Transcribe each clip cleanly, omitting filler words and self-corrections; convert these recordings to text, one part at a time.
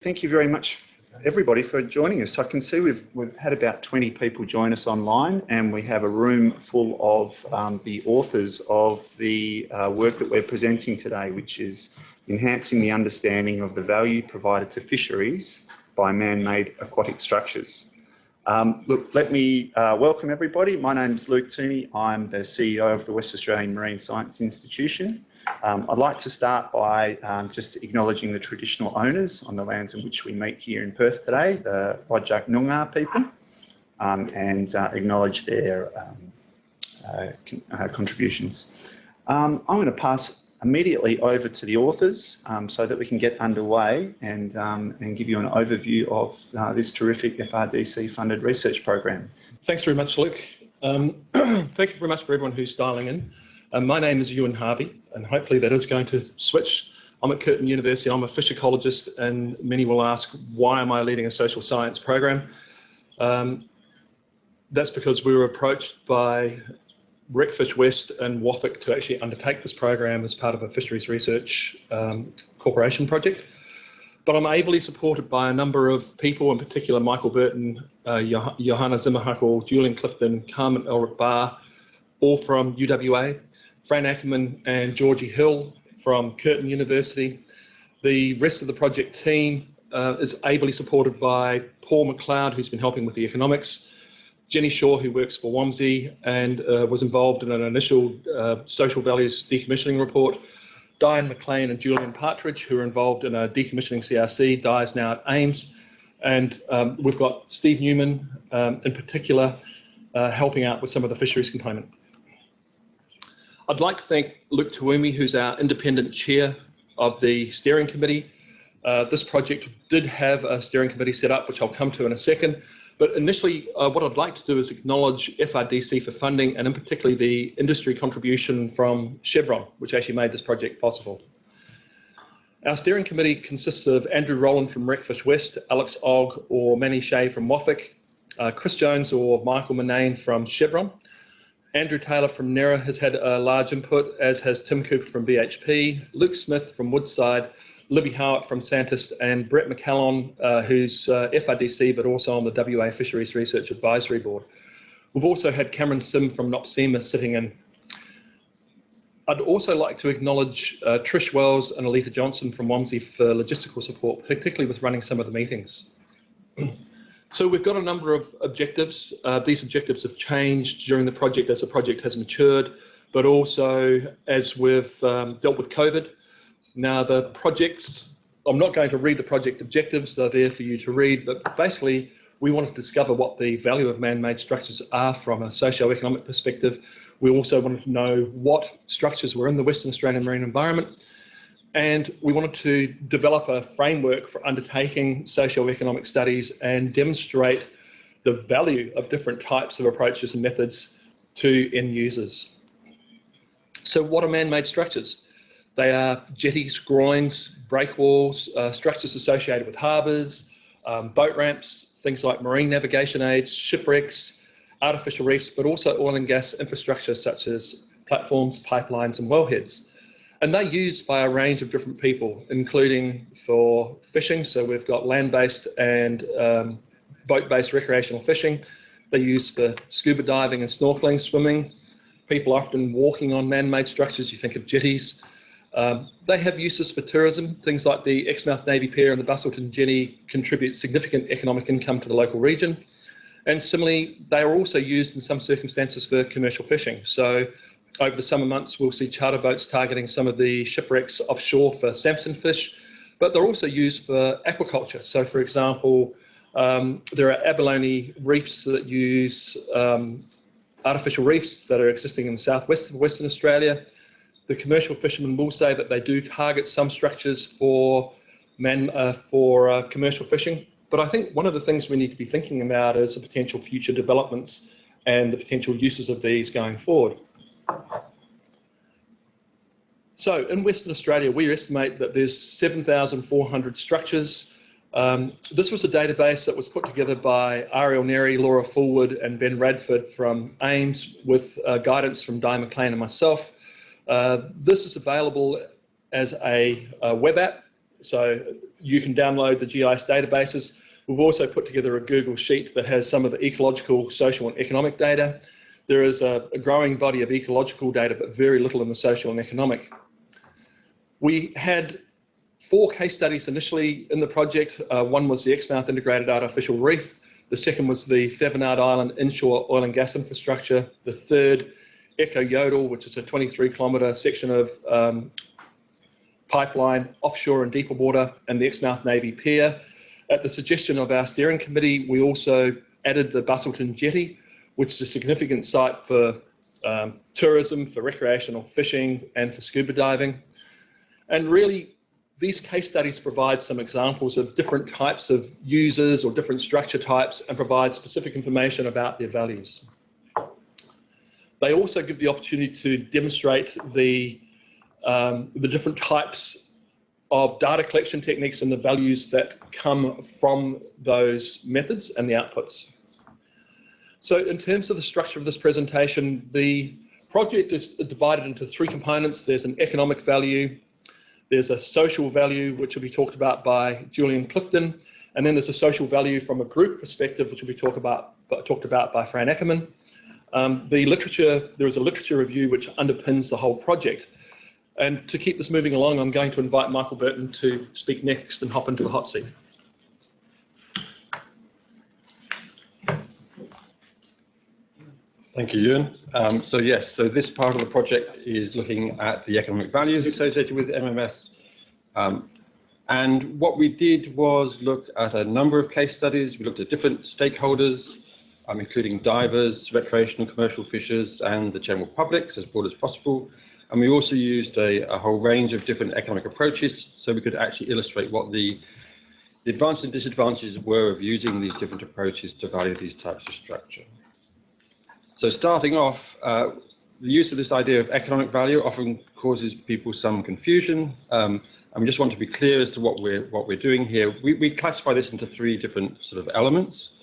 Thank you very much, everybody, for joining us. I can see we've had about 20 people join us online, and we have a room full of the authors of the work that we're presenting today, which is enhancing the understanding of the value provided to fisheries by man-made aquatic structures. Look, let me welcome everybody. My name is Luke Toomey. I'm the CEO of the West Australian Marine Science Institution. I'd like to start by just acknowledging the traditional owners on the lands in which we meet here in Perth today, the Whadjuk Noongar people, and acknowledge their contributions. I'm going to pass immediately over to the authors so that we can get underway and give you an overview of this terrific FRDC funded research program. Thanks very much, Luke. Thank you very much for everyone who's dialing in. My name is Ewan Harvey, and hopefully that is going to switch. I'm at Curtin University. I'm a fish ecologist, and many will ask, why am I leading a social science program? That's because we were approached by Recfish West and WAFIC to actually undertake this program as part of a fisheries research corporation project. But I'm ably supported by a number of people, in particular Michael Burton, Johanna Zimmerhuckel, Julian Clifton, Carmen Elric Barr, all from UWA, Fran Ackerman and Georgie Hill from Curtin University. The rest of the project team is ably supported by Paul McLeod, who's been helping with the economics, Jenny Shaw, who works for WAMSI and was involved in an initial social values decommissioning report, Diane McLean and Julian Partridge, who are involved in a decommissioning CRC. Di is now at AIMS. And we've got Steve Newman, in particular, helping out with some of the fisheries component. I'd like to thank Luke Toomey, who's our independent chair of the steering committee. This project did have a steering committee set up, which I'll come to in a second. But initially, what I'd like to do is acknowledge FRDC for funding, and in particular the industry contribution from Chevron, which actually made this project possible. Our steering committee consists of Andrew Rowland from Recfish West, Alex Ogg or Manny Shea from WAFIC, Chris Jones or Michael Manane from Chevron. Andrew Taylor from NERA has had a large input, as has Tim Cooper from BHP, Luke Smith from Woodside, Libby Howitt from Santist, and Brett McCallon, who's FRDC, but also on the WA Fisheries Research Advisory Board. We've also had Cameron Sim from NOPSEMA sitting in. I'd also like to acknowledge Trish Wells and Alita Johnson from WAMSI for logistical support, particularly with running some of the meetings. So we've got a number of objectives. These objectives have changed during the project as the project has matured, but also as we've dealt with COVID. Now the projects, I'm not going to read the project objectives, they're there for you to read, but basically we want to discover what the value of man-made structures are from a socio-economic perspective. We also wanted to know what structures were in the Western Australian marine environment, and we wanted to develop a framework for undertaking socio-economic studies and demonstrate the value of different types of approaches and methods to end users. So what are man-made structures? They are jetties, groins, breakwalls, structures associated with harbours, boat ramps, things like marine navigation aids, shipwrecks, artificial reefs, but also oil and gas infrastructure such as platforms, pipelines and wellheads. And they're used by a range of different people, including for fishing. So we've got land-based and boat-based recreational fishing. They're used for scuba diving and snorkeling, swimming. People are often walking on man-made structures. You think of jetties. They have uses for tourism. Things like the Exmouth Navy Pier and the Bustleton Jetty contribute significant economic income to the local region. And similarly, they are also used in some circumstances for commercial fishing. So over the summer months, we'll see charter boats targeting some of the shipwrecks offshore for Samson fish, but they're also used for aquaculture. So for example, there are abalone reefs that use artificial reefs that are existing in the southwest of Western Australia. The commercial fishermen will say that they do target some structures for commercial fishing. But I think one of the things we need to be thinking about is the potential future developments and the potential uses of these going forward. So in Western Australia, we estimate that there's 7,400 structures. This was a database that was put together by Ariel Neri, Laura Fullwood and Ben Radford from AIMS with guidance from Di McLean and myself. This is available as a web app. So you can download the GIS databases. We've also put together a Google Sheet that has some of the ecological, social and economic data. There is a growing body of ecological data, but very little in the social and economic. We had 4 case studies initially in the project. One was the Exmouth Integrated Artificial Reef. The second was the Thevenard Island inshore oil and gas infrastructure. The third, Echo Yodel, which is a 23-kilometre section of pipeline offshore and deeper water, and the Exmouth Navy Pier. At the suggestion of our steering committee, we also added the Bustleton Jetty, which is a significant site for tourism, for recreational fishing, and for scuba diving. And really, these case studies provide some examples of different types of users or different structure types and provide specific information about their values. They also give the opportunity to demonstrate the different types of data collection techniques and the values that come from those methods and the outputs. So in terms of the structure of this presentation, the project is divided into 3 components. There's an economic value, there's a social value, which will be talked about by Julian Clifton, and then there's a social value from a group perspective, which will be talked about by Fran Ackerman. There is a literature review which underpins the whole project. And to keep this moving along, I'm going to invite Michael Burton to speak next and hop into the hot seat. Thank you, Ewan. So this part of the project is looking at the economic values associated with MMS. And what we did was look at a number of case studies. We looked at different stakeholders, including divers, recreational commercial fishers, and the general public, so as broad as possible. And we also used a whole range of different economic approaches, so we could actually illustrate what the advantages and disadvantages were of using these different approaches to value these types of structure. So starting off, the use of this idea of economic value often causes people some confusion, and we just want to be clear as to what we're doing here. We classify this into 3 different sort of elements.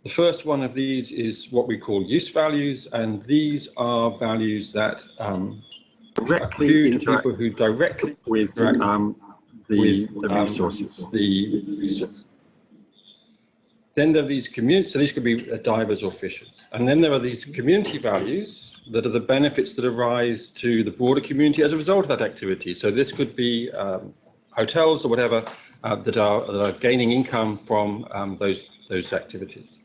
The first one of these is what we call use values, and these are values that directly to people who directly with the resources. Then there are these community, so these could be divers or fishers. And then there are these community values that are the benefits that arise to the broader community as a result of that activity. So this could be hotels or whatever that are gaining income from those activities.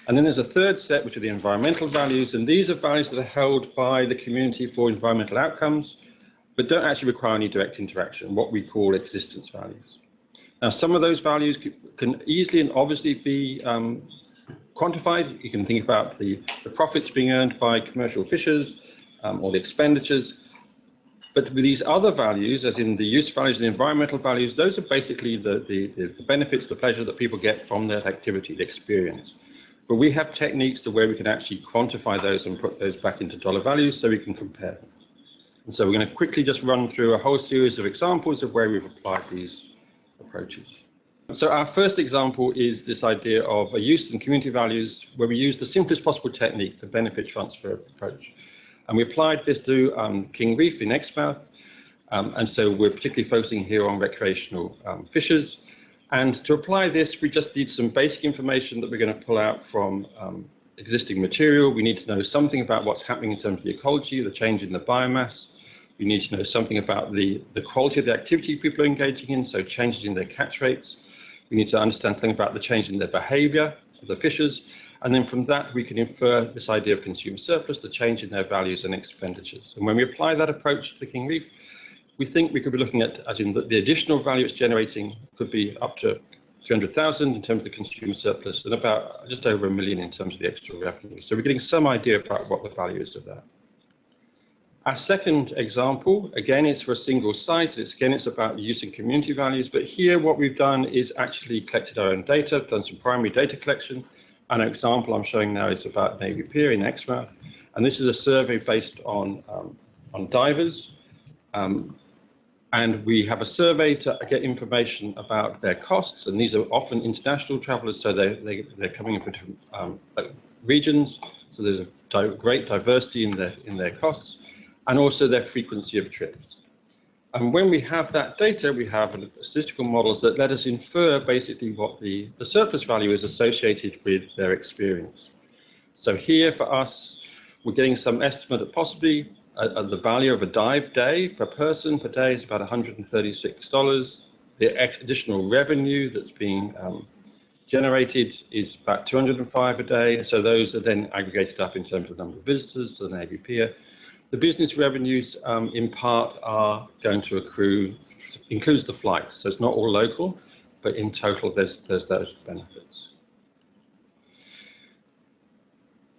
And then there's a third set, which are the environmental values, and these are values that are held by the community for environmental outcomes, but don't actually require any direct interaction, what we call existence values. Now, some of those values can easily and obviously be quantified. You can think about the profits being earned by commercial fishers or the expenditures. But with these other values, as in the use values and the environmental values, those are basically the benefits, the pleasure that people get from that activity, the experience. But we have techniques to where we can actually quantify those and put those back into dollar values so we can compare them. And so we're going to quickly just run through a whole series of examples of where we've applied these approaches. So our first example is this idea of a use and community values where we use the simplest possible technique, the benefit transfer approach. And we applied this to King Reef in Exmouth. And so we're particularly focusing here on recreational fishers. And to apply this, we just need some basic information that we're going to pull out from existing material. We need to know something about what's happening in terms of the ecology, the change in the biomass. We need to know something about the quality of the activity people are engaging in, so changes in their catch rates. We need to understand something about the change in their behavior of the fishers. And then from that, we can infer this idea of consumer surplus, the change in their values and expenditures. And when we apply that approach to the King Reef, we think we could be looking at, as in the additional value it's generating could be up to 300,000 in terms of the consumer surplus and about just over $1 million in terms of the extra revenue. So we're getting some idea about what the value is of that. Our second example, again, is for a single site. It's about using community values, but here what we've done is actually collected our own data, done some primary data collection. An example I'm showing now is about Navy Pier in Exmouth, and this is a survey based on divers. And we have a survey to get information about their costs, and these are often international travelers, so they're coming in from different regions, so there's a great diversity in their costs, and also their frequency of trips. And when we have that data, we have statistical models that let us infer basically what the surplus value is associated with their experience. So here for us, we're getting some estimate of possibly the value of a dive day per person per day is about $136. The additional revenue that's being generated is about 205 a day. So those are then aggregated up in terms of the number of visitors to the Navy Pier. The business revenues in part are going to accrue, includes the flights. So it's not all local, but in total there's those benefits.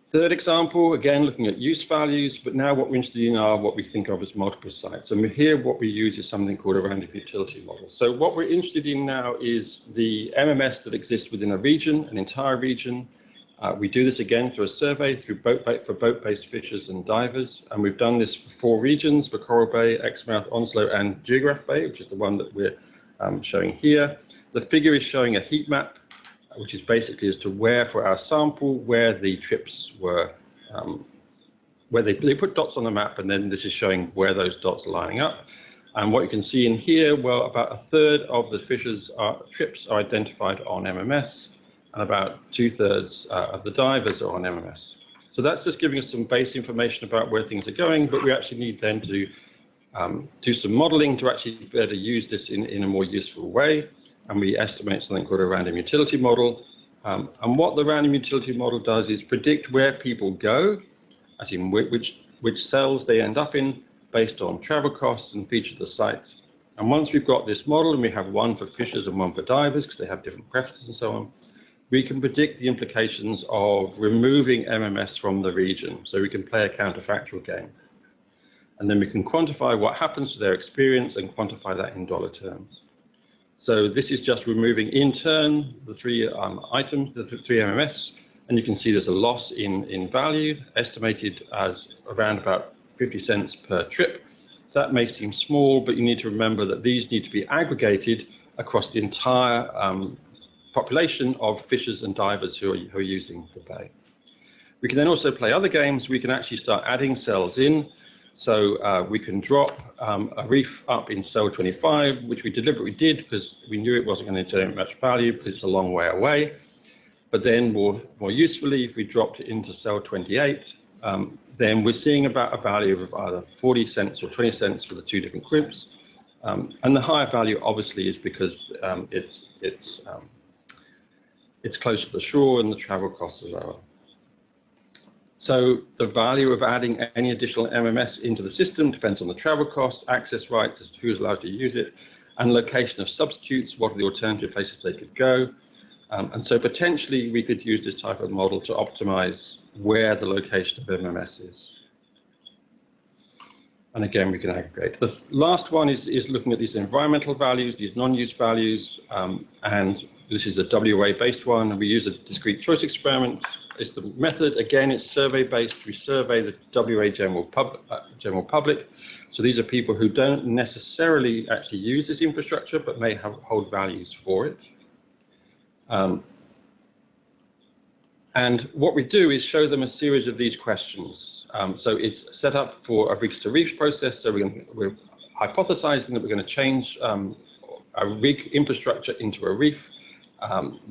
Third example, again, looking at use values, but now what we're interested in are what we think of as multiple sites. And here what we use is something called a random utility model. So what we're interested in now is the MMS that exists within a region, an entire region. We do this again through a survey for boat-based fishers and divers. And we've done this for 4 regions, for Coral Bay, Exmouth, Onslow, and Geograph Bay, which is the one that we're showing here. The figure is showing a heat map, which is basically as to where, for our sample, where the trips were, where they put dots on the map, and then this is showing where those dots are lining up. And what you can see in here, well, about 1/3 of the fishers' trips are identified on MMS, and about 2/3 of the divers are on MMS. So that's just giving us some base information about where things are going, but we actually need then to do some modeling to actually be able to use this in a more useful way. And we estimate something called a random utility model. And what the random utility model does is predict where people go, as in which cells they end up in, based on travel costs and features of the site. And once we've got this model, and we have one for fishers and one for divers, because they have different preferences and so on, we can predict the implications of removing MMS from the region. So we can play a counterfactual game. And then we can quantify what happens to their experience and quantify that in dollar terms. So this is just removing in turn the 3 items, the 3 MMS, and you can see there's a loss in value, estimated as around about 50 cents per trip. That may seem small, but you need to remember that these need to be aggregated across the entire population of fishers and divers who are using the bay. We can then also play other games. We can actually start adding cells in. So we can drop a reef up in cell 25, which we deliberately did because we knew it wasn't going to generate much value because it's a long way away. But then more usefully, if we dropped it into cell 28, then we're seeing about a value of either 40 cents or 20 cents for the 2 different groups. And the higher value obviously is because it's close to the shore and the travel costs are lower. So the value of adding any additional MMS into the system depends on the travel costs, access rights as to who's allowed to use it, and location of substitutes, what are the alternative places they could go. And so potentially we could use this type of model to optimize where the location of MMS is. And again, we can aggregate. The last one is looking at these environmental values, these non-use values, and this is a WA-based one, and we use a discrete choice experiment. It's the method. Again, it's survey-based. We survey the WA general public. So these are people who don't necessarily actually use this infrastructure, but may hold values for it. And what we do is show them a series of these questions. So it's set up for a reefs to reefs process. So we're hypothesizing that we're going to change a rig infrastructure into a reef.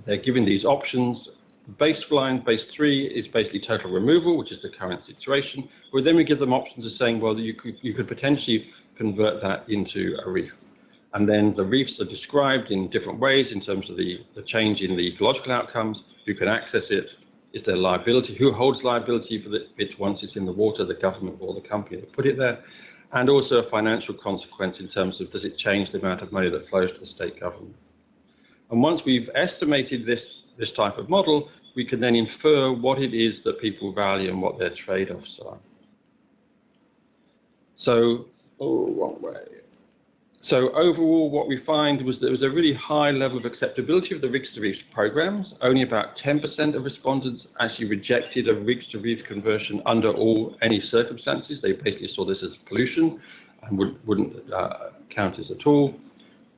They're given these options. The baseline, base 3, is basically total removal, which is the current situation. But then we give them options of saying, well, you could potentially convert that into a reef. And then the reefs are described in different ways in terms of the change in the ecological outcomes, who can access it, is there liability, who holds liability for it once it's in the water, the government or the company that put it there, and also a financial consequence in terms of does it change the amount of money that flows to the state government. And once we've estimated this type of model, we can then infer what it is that people value and what their trade-offs are. So, wrong way. So overall, what we find was there was a really high level of acceptability of the rigs to reefs programs. Only about 10% of respondents actually rejected a rigs to reef conversion under any circumstances. They basically saw this as pollution and wouldn't count as at all.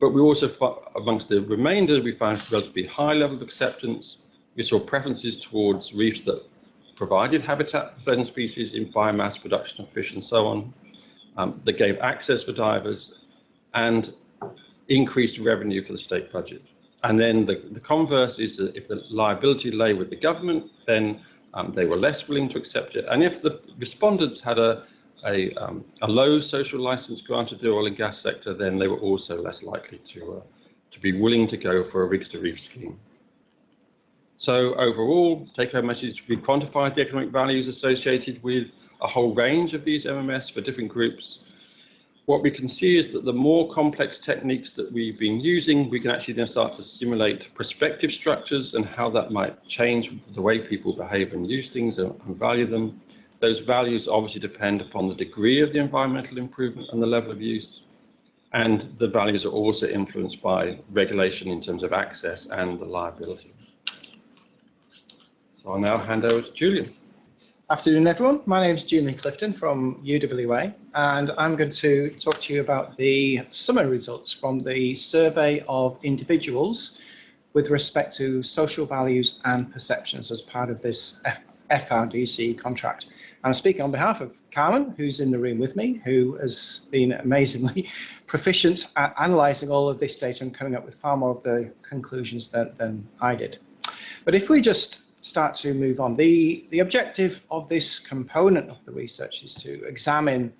But we also, amongst the remainder, we found a relatively high level of acceptance. We saw preferences towards reefs that provided habitat for certain species in biomass production of fish and so on, that gave access for divers, and increased revenue for the state budget. And then the converse is that if the liability lay with the government, then they were less willing to accept it. And if the respondents had a low social license granted to the oil and gas sector, then they were also less likely to be willing to go for a rigs to reef scheme. So overall, take-home message, we quantified the economic values associated with a whole range of these MMS for different groups. What we can see is that the more complex techniques that we've been using, we can actually then start to simulate prospective structures and how that might change the way people behave and use things and value them. Those values obviously depend upon the degree of the environmental improvement and the level of use. And the values are also influenced by regulation in terms of access and the liability. So I'll now hand over to Julian. Afternoon, everyone. My name is Julian Clifton from UWA, and I'm going to talk to you about the summary results from the survey of individuals with respect to social values and perceptions as part of this FRDC contract. I'm speaking on behalf of Carmen, who's in the room with me, who has been amazingly proficient at analysing all of this data and coming up with far more of the conclusions than I did. But if we just start to move on, the objective of this component of the research is to examine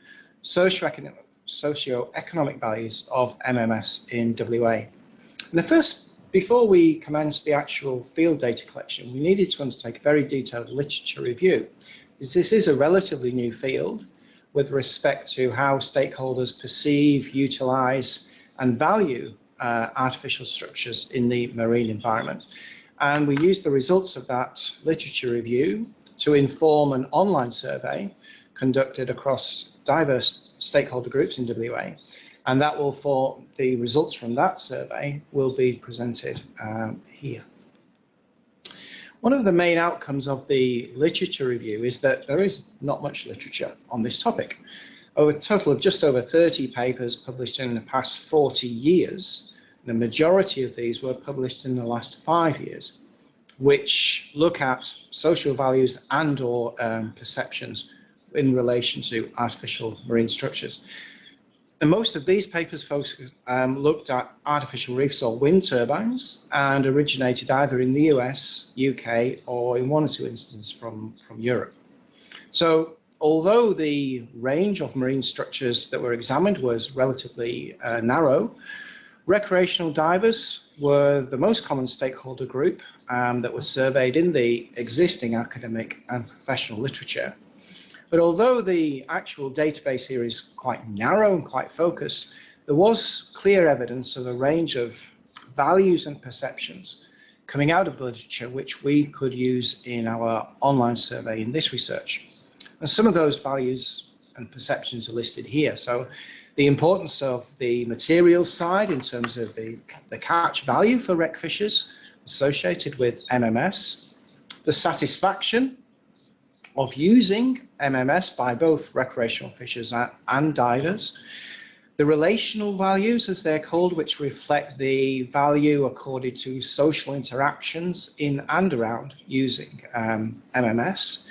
socio-economic values of MMS in WA. And before we commenced the actual field data collection, we needed to undertake a very detailed literature review, because this is a relatively new field with respect to how stakeholders perceive, utilise and value artificial structures in the marine environment. And we used the results of that literature review to inform an online survey conducted across diverse stakeholder groups in WA. And that will form the results from that survey will be presented here. One of the main outcomes of the literature review is that there is not much literature on this topic. A total of just over 30 papers published in the past 40 years. The majority of these were published in the last 5 years, which look at social values and or perceptions in relation to artificial marine structures. And most of these papers looked at artificial reefs or wind turbines and originated either in the US, UK, or in one or two instances from Europe. So although the range of marine structures that were examined was relatively narrow, recreational divers were the most common stakeholder group that was surveyed in the existing academic and professional literature. But although the actual database here is quite narrow and quite focused, there was clear evidence of a range of values and perceptions coming out of the literature which we could use in our online survey in this research. And some of those values and perceptions are listed here. So the importance of the materials side in terms of the catch value for wreck fishers associated with MMS, the satisfaction of using MMS by both recreational fishers and divers, the relational values, as they're called, which reflect the value accorded to social interactions in and around using MMS,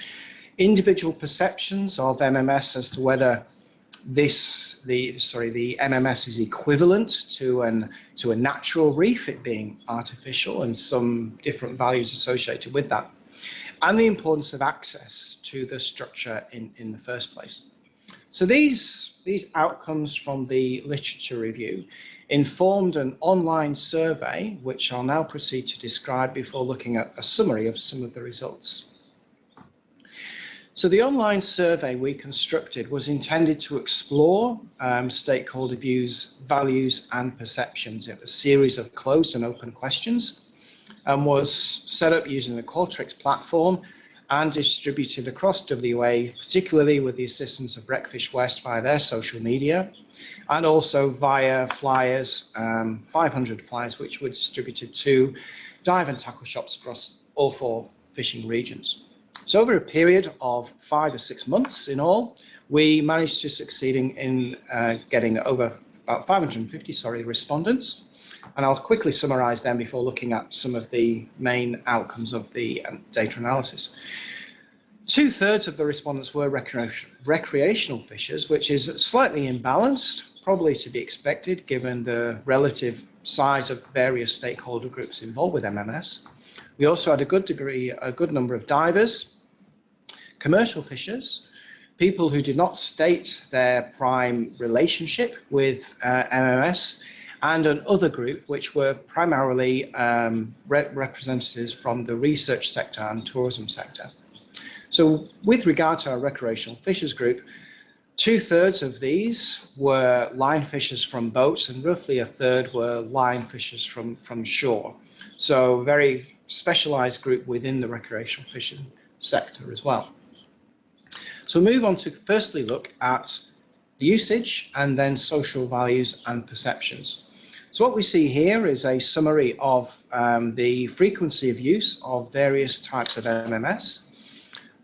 individual perceptions of MMS as to whether the MMS is equivalent to a natural reef, it being artificial, and some different values associated with that, and the importance of access to the structure in the first place. So these outcomes from the literature review informed an online survey, which I'll now proceed to describe before looking at a summary of some of the results. So the online survey we constructed was intended to explore stakeholder views, values and perceptions. It was a series of closed and open questions and was set up using the Aquatic platform and distributed across WA, particularly with the assistance of Wreckfish West via their social media, and also via flyers, 500 flyers, which were distributed to dive and tackle shops across all 4 fishing regions. So over a period of 5 or 6 months in all, we managed to succeed in getting over about 550 respondents. And I'll quickly summarize them before looking at some of the main outcomes of the data analysis. 2/3 of the respondents were recreational fishers, which is slightly imbalanced, probably to be expected given the relative size of various stakeholder groups involved with MMS. We also had a good number of divers, commercial fishers, people who did not state their prime relationship with MMS, and another group which were primarily representatives from the research sector and tourism sector. So with regard to our recreational fishers group, 2/3 of these were line fishers from boats and roughly 1/3 were line fishers from shore. So very specialized group within the recreational fishing sector as well. So we'll move on to firstly look at the usage and then social values and perceptions. So what we see here is a summary of the frequency of use of various types of MMS.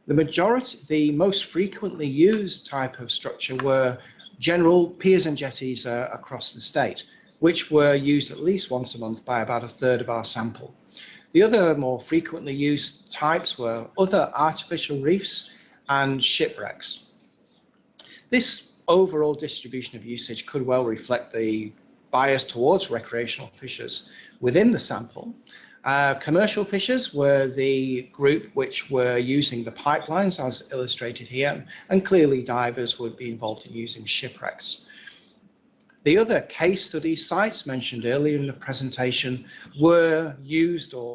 The most frequently used type of structure were general piers and jetties across the state, which were used at least once a month by about 1/3 of our sample. The other more frequently used types were other artificial reefs and shipwrecks. This overall distribution of usage could well reflect the bias towards recreational fishers within the sample. Commercial fishers were the group which were using the pipelines as illustrated here, and clearly divers would be involved in using shipwrecks. The other case study sites mentioned earlier in the presentation were used or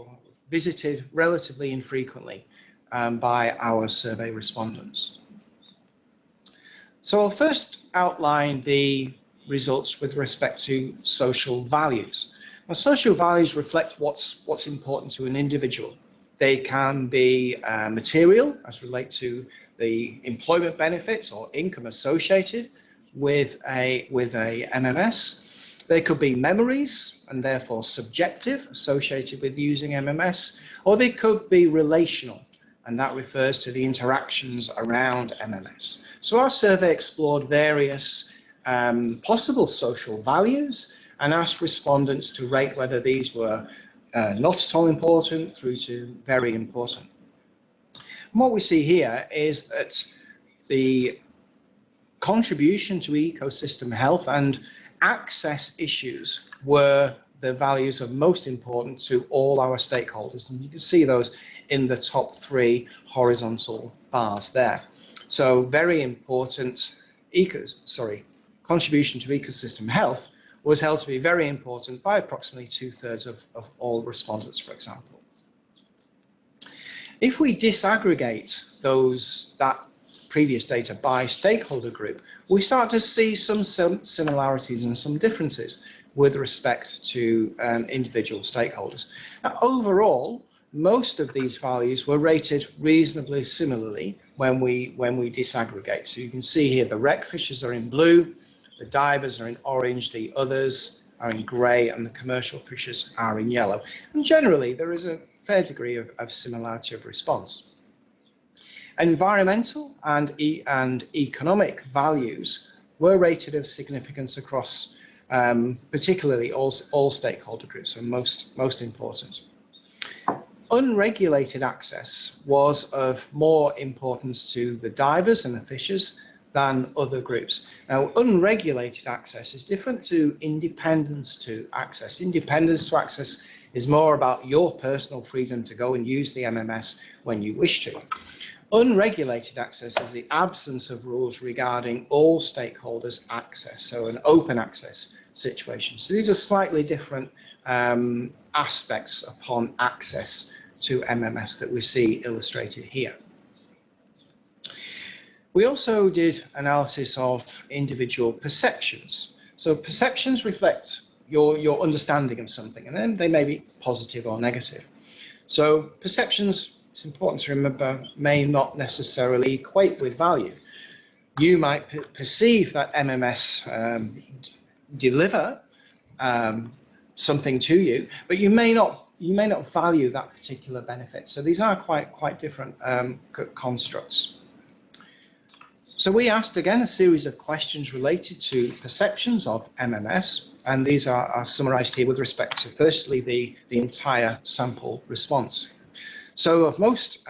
visited relatively infrequently by our survey respondents. So I'll first outline the results with respect to social values. Now, social values reflect what's important to an individual. They can be material, as relate to the employment benefits or income associated with a MMS. They could be memories and therefore subjective, associated with using MMS, or they could be relational, and that refers to the interactions around MMS. So our survey explored various possible social values and asked respondents to rate whether these were not at all important through to very important. And what we see here is that the contribution to ecosystem health and access issues were the values of most important to all our stakeholders, and you can see those in the top 3 horizontal bars there. So very important contribution to ecosystem health was held to be very important by approximately 2/3 of all respondents, for example. If we disaggregate that previous data by stakeholder group, we start to see some similarities and some differences with respect to individual stakeholders. Now, overall, most of these values were rated reasonably similarly when we disaggregate. So you can see here the rec fishers are in blue, the divers are in orange, the others are in grey, and the commercial fishers are in yellow. And generally, there is a fair degree of similarity of response. Environmental and economic values were rated of significance across particularly all stakeholder groups, and most important. Unregulated access was of more importance to the divers and the fishers than other groups. Now, unregulated access is different to independence to access. Independence to access is more about your personal freedom to go and use the MMS when you wish to. Unregulated access is the absence of rules regarding all stakeholders' access, so an open access situation. So these are slightly different aspects upon access to MMS that we see illustrated here. We also did analysis of individual perceptions. So perceptions reflect your understanding of something, and then they may be positive or negative. So perceptions, it's important to remember, may not necessarily equate with value. You might perceive that MMS deliver something to you, but you may not value that particular benefit. So these are quite different constructs. So we asked again a series of questions related to perceptions of MMS, and these are summarized here with respect to firstly the entire sample response. So of most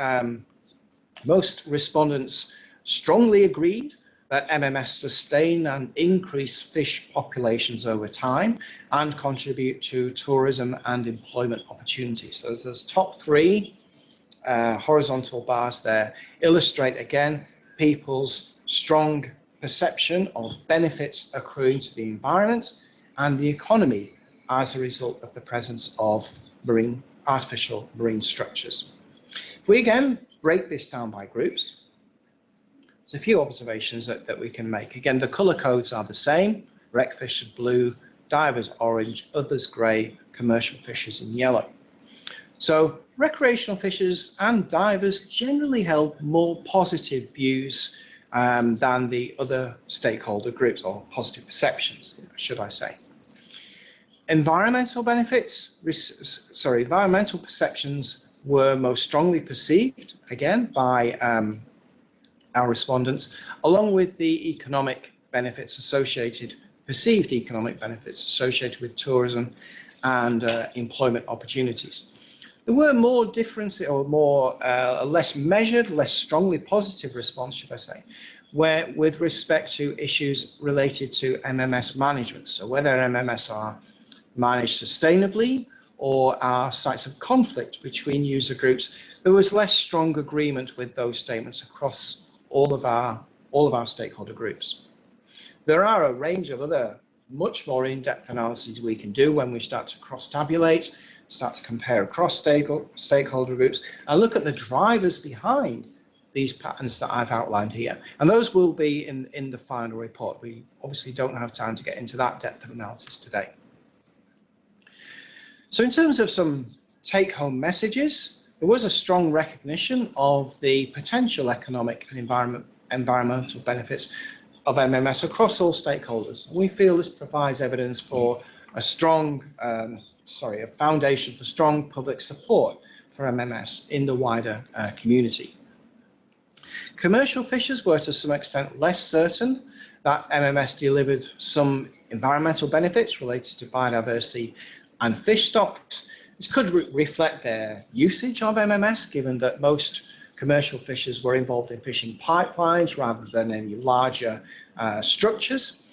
respondents strongly agreed that MMS sustain and increase fish populations over time and contribute to tourism and employment opportunities. So those top three horizontal bars there illustrate again people's strong perception of benefits accruing to the environment and the economy as a result of the presence of artificial marine structures. If we again break this down by groups, there's a few observations that we can make. Again, the colour codes are the same. Wreck fish blue, divers orange, others grey, commercial fishers in yellow. So recreational fishers and divers generally held more positive views than the other stakeholder groups, or positive perceptions, should I say. Environmental perceptions were most strongly perceived, again, by our respondents, along with the economic benefits associated, perceived economic benefits associated with tourism and employment opportunities. There were more difference, or more less measured, less strongly positive response, should I say, where with respect to issues related to MMS management. So whether MMS are managed sustainably or are sites of conflict between user groups, there was less strong agreement with those statements across all of our stakeholder groups. There are a range of other much more in-depth analyses we can do when we start to cross-tabulate, start to compare across stakeholder groups, and look at the drivers behind these patterns that I've outlined here. And those will be in the final report. We obviously don't have time to get into that depth of analysis today. So in terms of some take-home messages, there was a strong recognition of the potential economic and environmental benefits of MMS across all stakeholders. And we feel this provides evidence for a strong, a foundation for strong public support for MMS in the wider community. Commercial fishers were to some extent less certain that MMS delivered some environmental benefits related to biodiversity and fish stocks. This could reflect their usage of MMS, given that most commercial fishers were involved in fishing pipelines rather than any larger structures.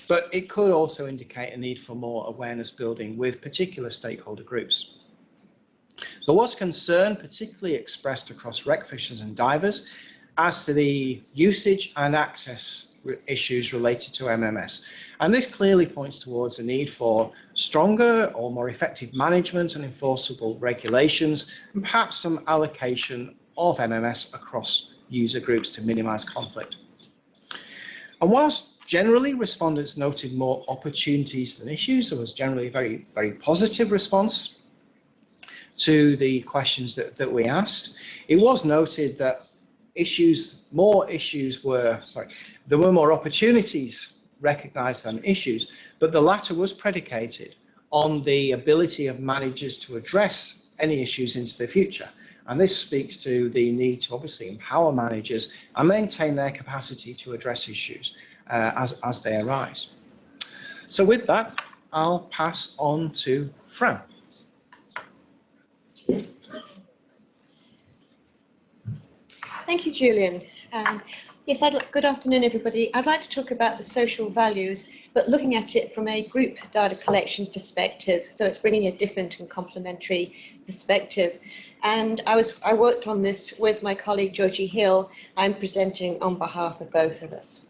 But it could also indicate a need for more awareness building with particular stakeholder groups. There was concern, particularly expressed across wreck fishers and divers, as to the usage and access issues related to MMS. And this clearly points towards a need for stronger or more effective management and enforceable regulations, and perhaps some allocation of MMS across user groups to minimize conflict. And whilst generally respondents noted more opportunities than issues, there was generally a very, very positive response to the questions that we asked. It was noted that there were more opportunities recognized than issues, but the latter was predicated on the ability of managers to address any issues into the future. And this speaks to the need to obviously empower managers and maintain their capacity to address issues as they arise. So with that, I'll pass on to Fran. Thank you, Julian. Yes, good afternoon, everybody. I'd like to talk about the social values, but looking at it from a group data collection perspective. So it's bringing a different and complementary perspective. And I worked on this with my colleague, Georgie Hill. I'm presenting on behalf of both of us.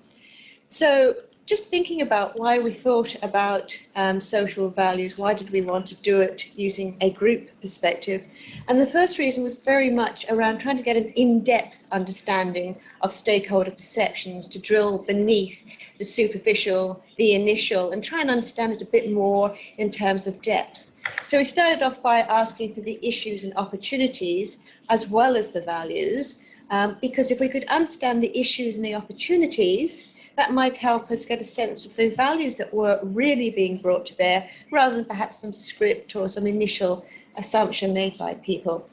So just thinking about why we thought about social values, why did we want to do it using a group perspective? And the first reason was very much around trying to get an in-depth understanding of stakeholder perceptions, to drill beneath the superficial, the initial, and try and understand it a bit more in terms of depth. So we started off by asking for the issues and opportunities as well as the values, because if we could understand the issues and the opportunities, that might help us get a sense of the values that were really being brought to bear, rather than perhaps some script or some initial assumption made by people.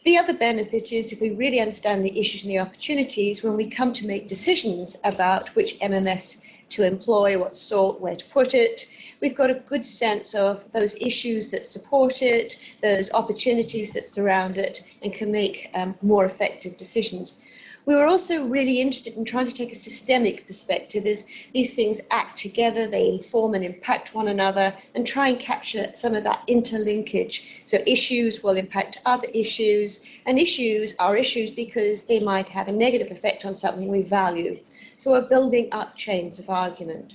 The other benefit is if we really understand the issues and the opportunities, when we come to make decisions about which MMS to employ, what sort, where to put it, we've got a good sense of those issues that support it, those opportunities that surround it, and can make more effective decisions. We were also really interested in trying to take a systemic perspective as these things act together, they inform and impact one another, and try and capture some of that interlinkage. So issues will impact other issues, and issues are issues because they might have a negative effect on something we value. So we're building up chains of argument.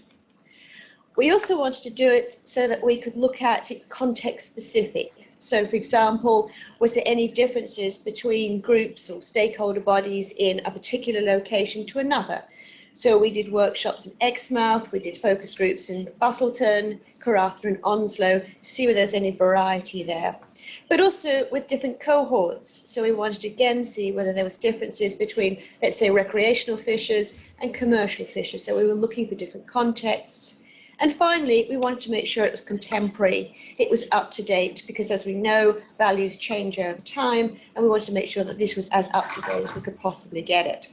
We also wanted to do it so that we could look at it context specific. So, for example, was there any differences between groups or stakeholder bodies in a particular location to another? So we did workshops in Exmouth, we did focus groups in Busselton, Karratha and Onslow, to see whether there's any variety there. But also with different cohorts. So we wanted to again see whether there was differences between, let's say, recreational fishers and commercial fishers. So we were looking for different contexts. And finally, we wanted to make sure it was contemporary, it was up to date, because as we know, values change over time, and we wanted to make sure that this was as up to date as we could possibly get it.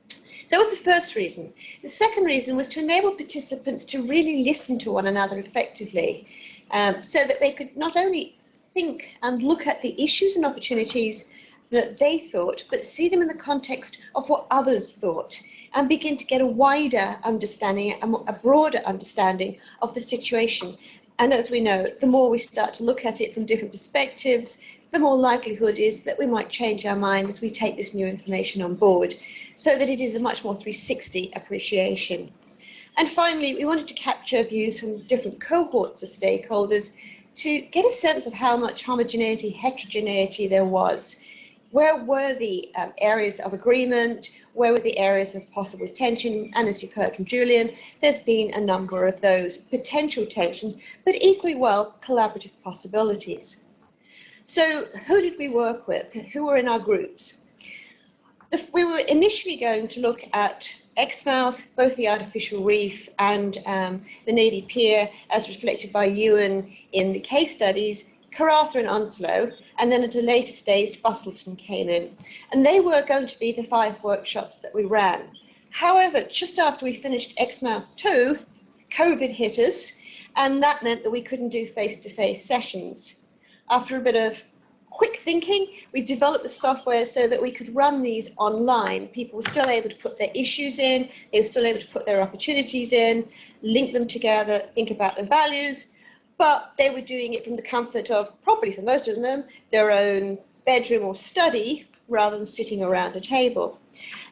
So that was the first reason. The second reason was to enable participants to really listen to one another effectively, so that they could not only think and look at the issues and opportunities that they thought, but see them in the context of what others thought, and begin to get a wider understanding, a broader understanding of the situation. And as we know, the more we start to look at it from different perspectives, the more likelihood is that we might change our mind as we take this new information on board, so that it is a much more 360 appreciation. And finally, we wanted to capture views from different cohorts of stakeholders to get a sense of how much homogeneity, heterogeneity there was. Where were the areas of agreement? Where were the areas of possible tension? And as you've heard from Julian, there's been a number of those potential tensions, but equally well, collaborative possibilities. So who did we work with? Who were in our groups? We were initially going to look at Exmouth, both the artificial reef and the Navy Pier, as reflected by Ewan in the case studies, Karratha and Onslow, and then at a later stage, Busselton came in. And they were going to be the 5 workshops that we ran. However, just after we finished Exmouth 2, COVID hit us, and that meant that we couldn't do face-to-face sessions. After a bit of quick thinking, we developed the software so that we could run these online. People were still able to put their issues in, they were still able to put their opportunities in, link them together, think about the values, but they were doing it from the comfort of, probably for most of them, their own bedroom or study, rather than sitting around a table.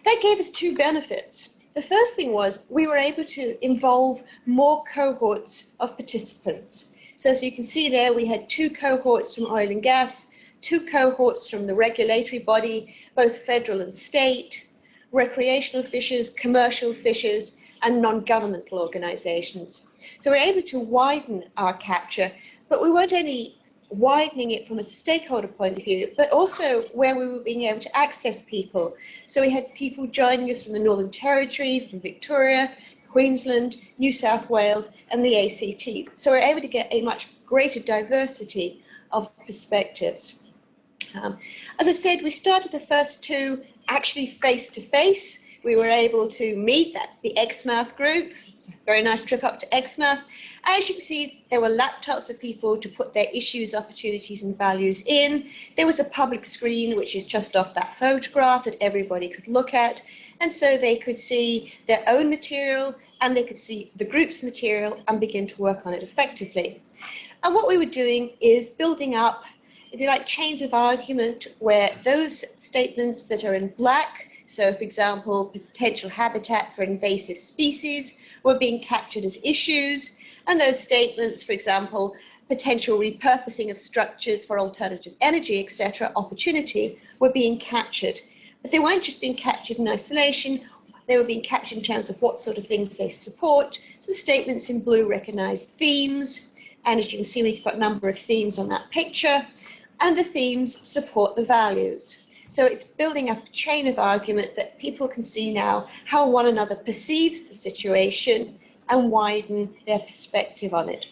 That gave us 2 benefits. The first thing was we were able to involve more cohorts of participants. So as you can see there, we had 2 cohorts from oil and gas, 2 cohorts from the regulatory body, both federal and state, recreational fishers, commercial fishers, and non-governmental organisations. So we're able to widen our capture, but we weren't only widening it from a stakeholder point of view, but also where we were being able to access people. So we had people joining us from the Northern Territory, from Victoria, Queensland, New South Wales, and the ACT. So we're able to get a much greater diversity of perspectives. As I said, we started the first 2 actually face-to-face. We were able to meet, that's the Exmouth group. It's a very nice trip up to Exmouth. As you can see, there were laptops for people to put their issues, opportunities and values in. There was a public screen, which is just off that photograph that everybody could look at. And so they could see their own material and they could see the group's material and begin to work on it effectively. And what we were doing is building up, if you like, chains of argument where those statements that are in black, so for example, potential habitat for invasive species, were being captured as issues, and those statements, for example, potential repurposing of structures for alternative energy, etc., opportunity, were being captured. But they weren't just being captured in isolation, they were being captured in terms of what sort of things they support. So the statements in blue recognise themes, and as you can see, we've got a number of themes on that picture, and the themes support the values. So it's building up a chain of argument that people can see now how one another perceives the situation and widen their perspective on it.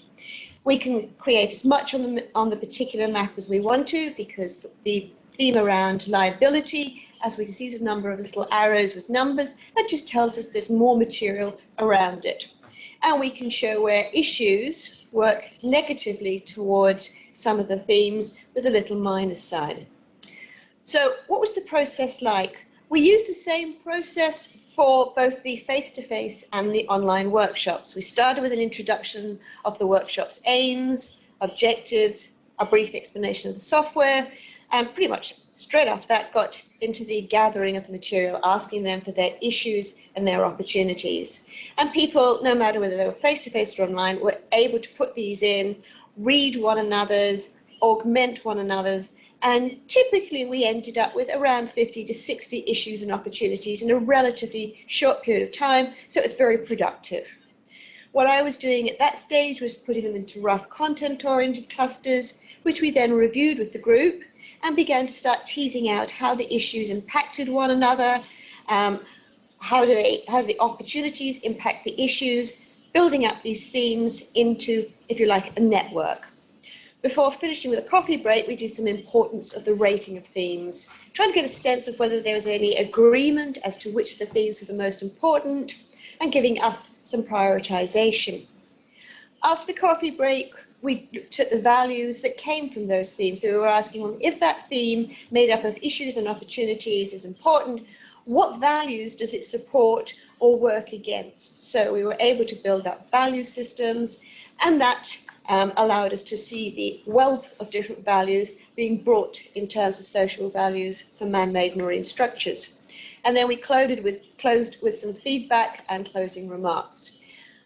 We can create as much on the particular map as we want to, because the theme around liability, as we can see, there's a number of little arrows with numbers, that just tells us there's more material around it. And we can show where issues work negatively towards some of the themes with a little minus sign. So what was the process like? We use the same process for both the face-to-face and the online workshops. We started with an introduction of the workshop's aims, objectives, a brief explanation of the software, and pretty much straight after that got into the gathering of the material, asking them for their issues and their opportunities. And people, no matter whether they were face-to-face or online, were able to put these in, read one another's, augment one another's, and typically we ended up with around 50 to 60 issues and opportunities in a relatively short period of time, so it was very productive. What I was doing at that stage was putting them into rough content-oriented clusters, which we then reviewed with the group and began to start teasing out how the issues impacted one another, how do the opportunities impact the issues, building up these themes into, if you like, a network. Before finishing with a coffee break, we did some importance of the rating of themes, trying to get a sense of whether there was any agreement as to which of the themes were the most important, and giving us some prioritization. After the coffee break, we looked at the values that came from those themes. So we were asking, well, if that theme made up of issues and opportunities is important, what values does it support or work against? So we were able to build up value systems, and that allowed us to see the wealth of different values being brought in terms of social values for man-made marine structures. And then we closed with some feedback and closing remarks.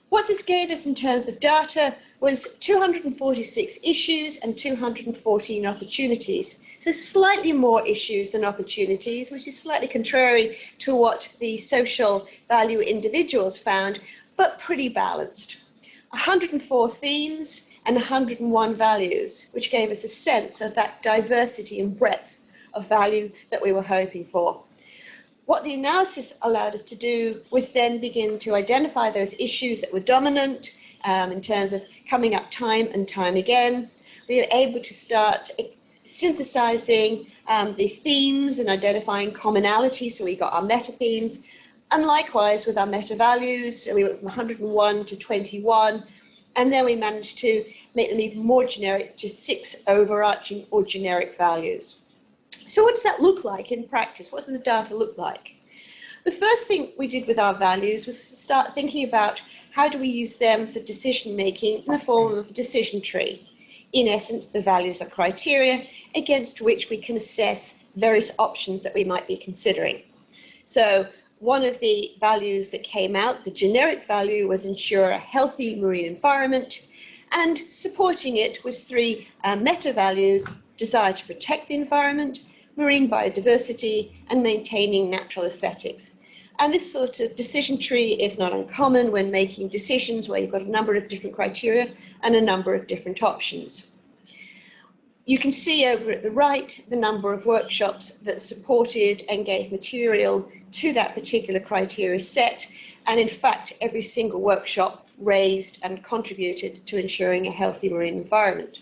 What this gave us in terms of data was 246 issues and 214 opportunities. So slightly more issues than opportunities, which is slightly contrary to what the social value individuals found, but pretty balanced. 104 themes and 101 values, which gave us a sense of that diversity and breadth of value that we were hoping for. What the analysis allowed us to do was then begin to identify those issues that were dominant in terms of coming up time and time again. We were able to start synthesizing the themes and identifying commonality, so we got our meta themes. And likewise with our meta values, so we went from 101 to 21, and then we managed to make them even more generic to 6 overarching or generic values. So what does that look like in practice? What does the data look like? The first thing we did with our values was to start thinking about how do we use them for decision making in the form of a decision tree. In essence, the values are criteria against which we can assess various options that we might be considering. So one of the values that came out, the generic value, was ensure a healthy marine environment, and supporting it was 3 meta values: desire to protect the environment, marine biodiversity, and maintaining natural aesthetics. And this sort of decision tree is not uncommon when making decisions where you've got a number of different criteria and a number of different options. You can see over at the right the number of workshops that supported and gave material to that particular criteria set, and in fact every single workshop raised and contributed to ensuring a healthy marine environment.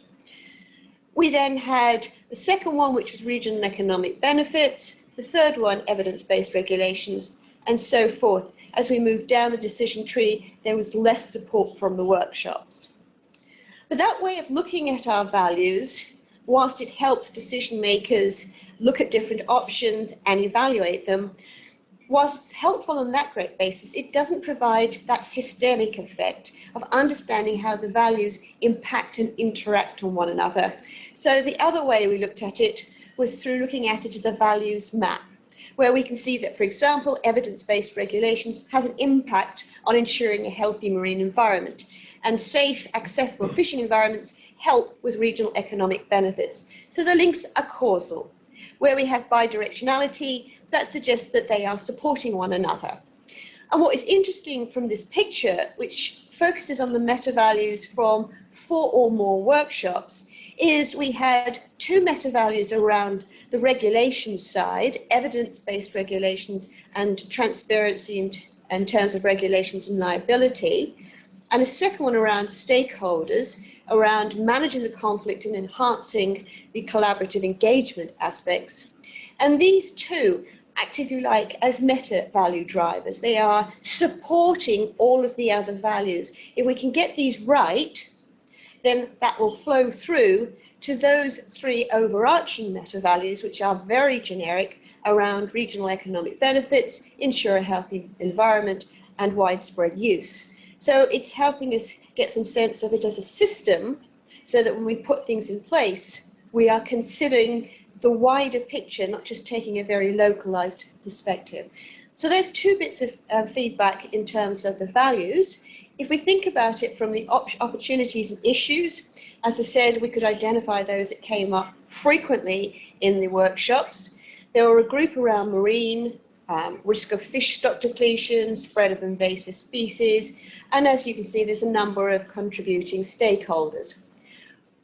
We then had the second one, which was regional and economic benefits, the third one, evidence-based regulations, and so forth. As we moved down the decision tree, there was less support from the workshops. But that way of looking at our values, whilst it helps decision makers look at different options and evaluate them, whilst it's helpful on that great basis, it doesn't provide that systemic effect of understanding how the values impact and interact on one another. So the other way we looked at it was through looking at it as a values map, where we can see that, for example, evidence-based regulations has an impact on ensuring a healthy marine environment, and safe, accessible fishing environments help with regional economic benefits. So the links are causal. Where we have bidirectionality, that suggests that they are supporting one another. And what is interesting from this picture, which focuses on the meta values from 4 or more workshops, is we had 2 meta values around the regulations side, evidence-based regulations and transparency in terms of regulations and liability, and a second one around stakeholders, around managing the conflict and enhancing the collaborative engagement aspects. And these 2 act, if you like, as meta value drivers. They are supporting all of the other values. If we can get these right, then that will flow through to those 3 overarching meta values, which are very generic around regional economic benefits, ensure a healthy environment, and widespread use. So it's helping us get some sense of it as a system, so that when we put things in place, we are considering the wider picture, not just taking a very localized perspective. So there's two bits of feedback in terms of the values. If we think about it from the opportunities and issues, as I said, we could identify those that came up frequently in the workshops. There were a group around marine, risk of fish stock depletion, spread of invasive species, and as you can see, there's a number of contributing stakeholders.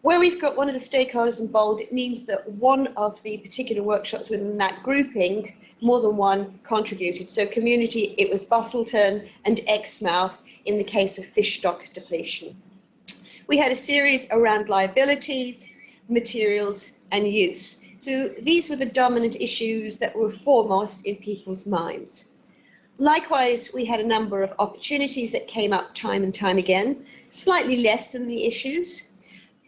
Where we've got one of the stakeholders involved, it means that one of the particular workshops within that grouping, more than one contributed. So community, it was Bustleton and Exmouth in the case of fish stock depletion. We had a series around liabilities, materials, and use. So these were the dominant issues that were foremost in people's minds. Likewise, we had a number of opportunities that came up time and time again, slightly less than the issues.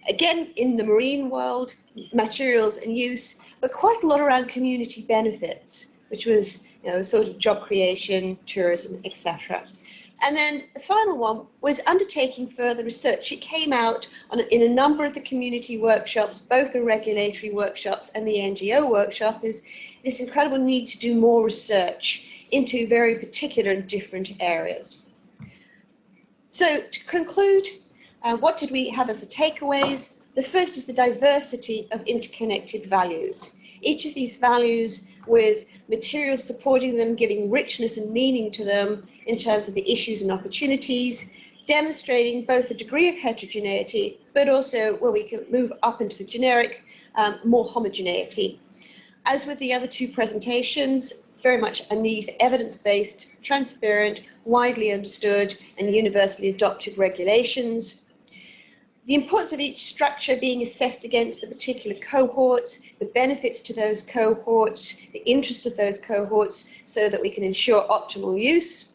Again, in the marine world, materials and use, but quite a lot around community benefits, which was, sort of job creation, tourism, etc. And then the final one was undertaking further research. It came out in a number of the community workshops, both the regulatory workshops and the NGO workshop, is this incredible need to do more research into very particular and different areas. So to conclude, what did we have as the takeaways? The first is the diversity of interconnected values. Each of these values with materials supporting them, giving richness and meaning to them in terms of the issues and opportunities, demonstrating both a degree of heterogeneity, but also where we can move up into the generic, more homogeneity. As with the other two presentations, very much a need for evidence-based, transparent, widely understood and universally adopted regulations. The importance of each structure being assessed against the particular cohorts, the benefits to those cohorts, the interests of those cohorts, so that we can ensure optimal use.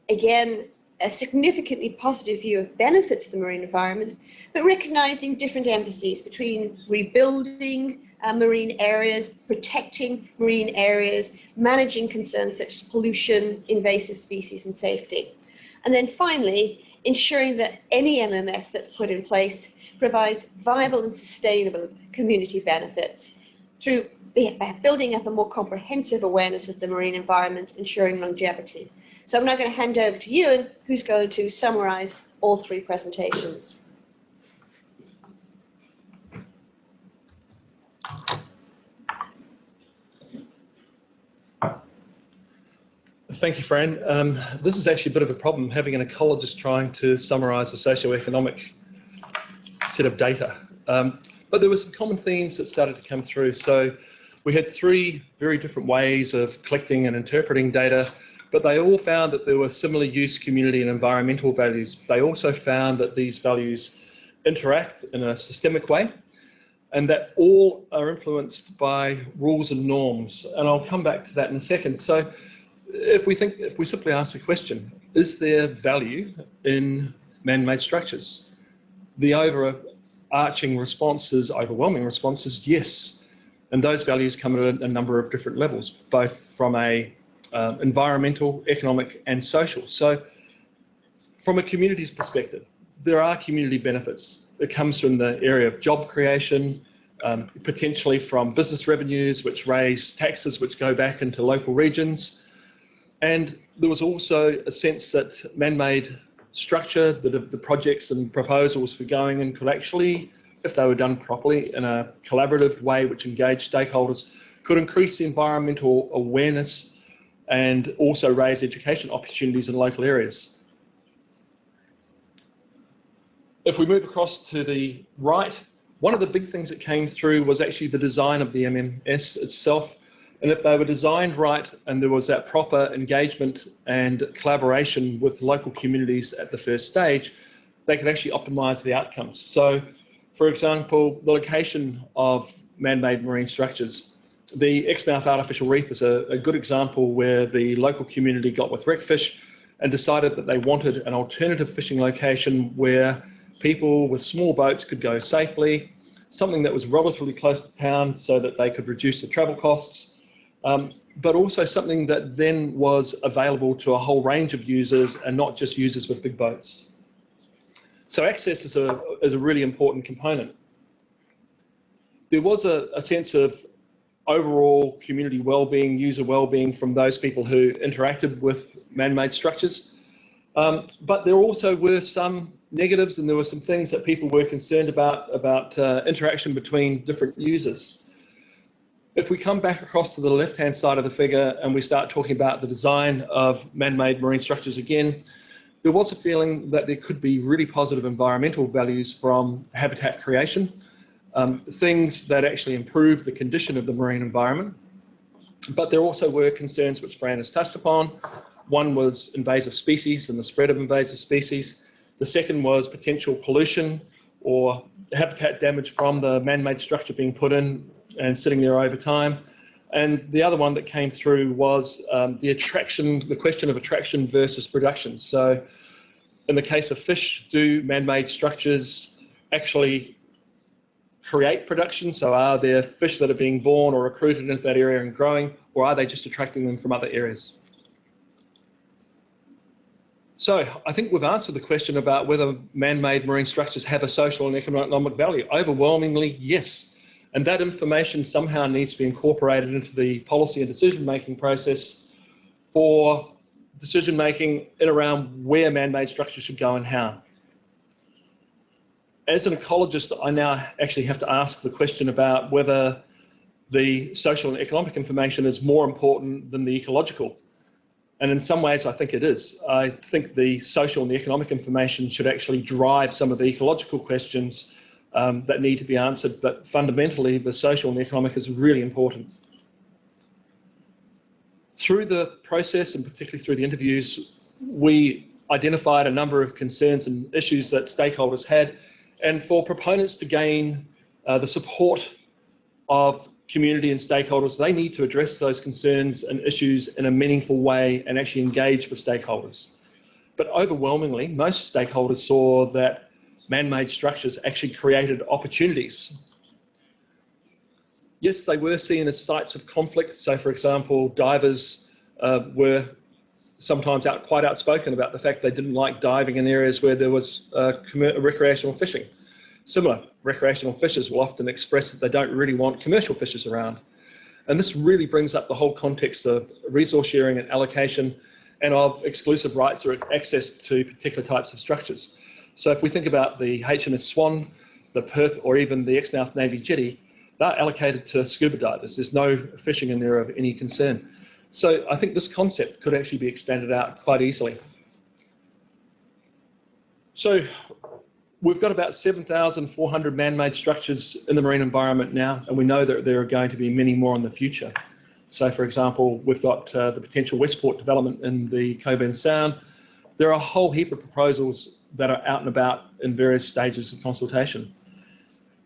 Again, a significantly positive view of benefits of the marine environment, but recognizing different emphases between rebuilding marine areas, protecting marine areas, managing concerns such as pollution, invasive species and safety. And then finally, ensuring that any MMS that's put in place provides viable and sustainable community benefits through building up a more comprehensive awareness of the marine environment, ensuring longevity. So I'm now going to hand over to Ewan, who's going to summarize all three presentations. Thank you, Fran. This is actually a bit of a problem, having an ecologist trying to summarise a socio-economic set of data. But there were some common themes that started to come through. So we had three very different ways of collecting and interpreting data, but they all found that there were similar use, community and environmental values. They also found that these values interact in a systemic way, and that all are influenced by rules and norms. And I'll come back to that in a second. So if we simply ask the question, is there value in man-made structures? The overarching response is, overwhelming response is yes. And those values come at a number of different levels, both from a environmental, economic and social. So from a community's perspective, there are community benefits. It comes from the area of job creation, potentially from business revenues, which raise taxes which go back into local regions. And there was also a sense that man-made structure, that the projects and proposals for going in could actually, if they were done properly in a collaborative way which engaged stakeholders, could increase the environmental awareness and also raise education opportunities in local areas. If we move across to the right, one of the big things that came through was actually the design of the MMS itself. And if they were designed right and there was that proper engagement and collaboration with local communities at the first stage, they could actually optimise the outcomes. So, for example, the location of man-made marine structures. The Exmouth Artificial Reef is a good example where the local community got with Recfish and decided that they wanted an alternative fishing location where people with small boats could go safely, something that was relatively close to town so that they could reduce the travel costs, but also something that then was available to a whole range of users and not just users with big boats. So access is a really important component. There was a sense of overall community well-being, user well-being from those people who interacted with man-made structures. But there also were some negatives, and there were some things that people were concerned about interaction between different users. If we come back across to the left-hand side of the figure and we start talking about the design of man-made marine structures again, there was a feeling that there could be really positive environmental values from habitat creation, things that actually improve the condition of the marine environment. But there also were concerns which Fran has touched upon. One was invasive species and the spread of invasive species. The second was potential pollution or habitat damage from the man-made structure being put in and sitting there over time. And the other one that came through was the question of attraction versus production. So in the case of fish, do man-made structures actually create production? So are there fish that are being born or recruited into that area and growing, or are they just attracting them from other areas? So I think we've answered the question about whether man-made marine structures have a social and economic value. Overwhelmingly, yes. And that information somehow needs to be incorporated into the policy and decision-making process for decision-making in around where man-made structures should go and how. As an ecologist, I now actually have to ask the question about whether the social and economic information is more important than the ecological. And in some ways, I think it is. I think the social and the economic information should actually drive some of the ecological questions that need to be answered, but fundamentally, the social and the economic is really important. Through the process, and particularly through the interviews, we identified a number of concerns and issues that stakeholders had, and for proponents to gain the support of community and stakeholders, they need to address those concerns and issues in a meaningful way and actually engage with stakeholders. But overwhelmingly, most stakeholders saw that man-made structures actually created opportunities. Yes, they were seen as sites of conflict. So, for example, divers were sometimes quite outspoken about the fact they didn't like diving in areas where there was recreational fishing. Similar, recreational fishers will often express that they don't really want commercial fishers around. And this really brings up the whole context of resource sharing and allocation and of exclusive rights or access to particular types of structures. So if we think about the HMS Swan, the Perth, or even the Exmouth Navy jetty, they're allocated to scuba divers. There's no fishing in there of any concern. So I think this concept could actually be expanded out quite easily. So we've got about 7,400 man-made structures in the marine environment now, and we know that there are going to be many more in the future. So, for example, we've got the potential Westport development in the Coburn Sound. There are a whole heap of proposals that are out and about in various stages of consultation.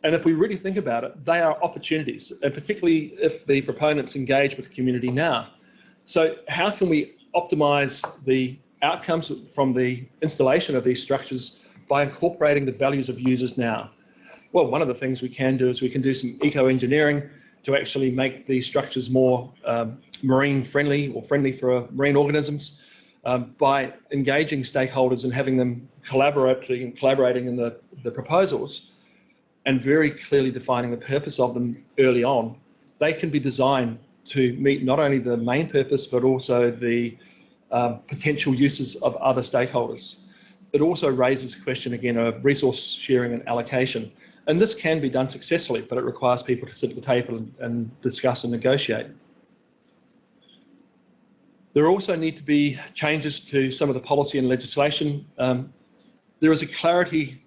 And if we really think about it, they are opportunities, and particularly if the proponents engage with the community now. So how can we optimise the outcomes from the installation of these structures by incorporating the values of users now? Well, one of the things we can do is we can do some eco-engineering to actually make these structures more marine friendly or friendly for marine organisms by engaging stakeholders and having them collaborating in the proposals and very clearly defining the purpose of them early on. They can be designed to meet not only the main purpose but also the potential uses of other stakeholders. It also raises a question again of resource sharing and allocation. And this can be done successfully, but it requires people to sit at the table and discuss and negotiate. There also need to be changes to some of the policy and legislation. There is a clarity,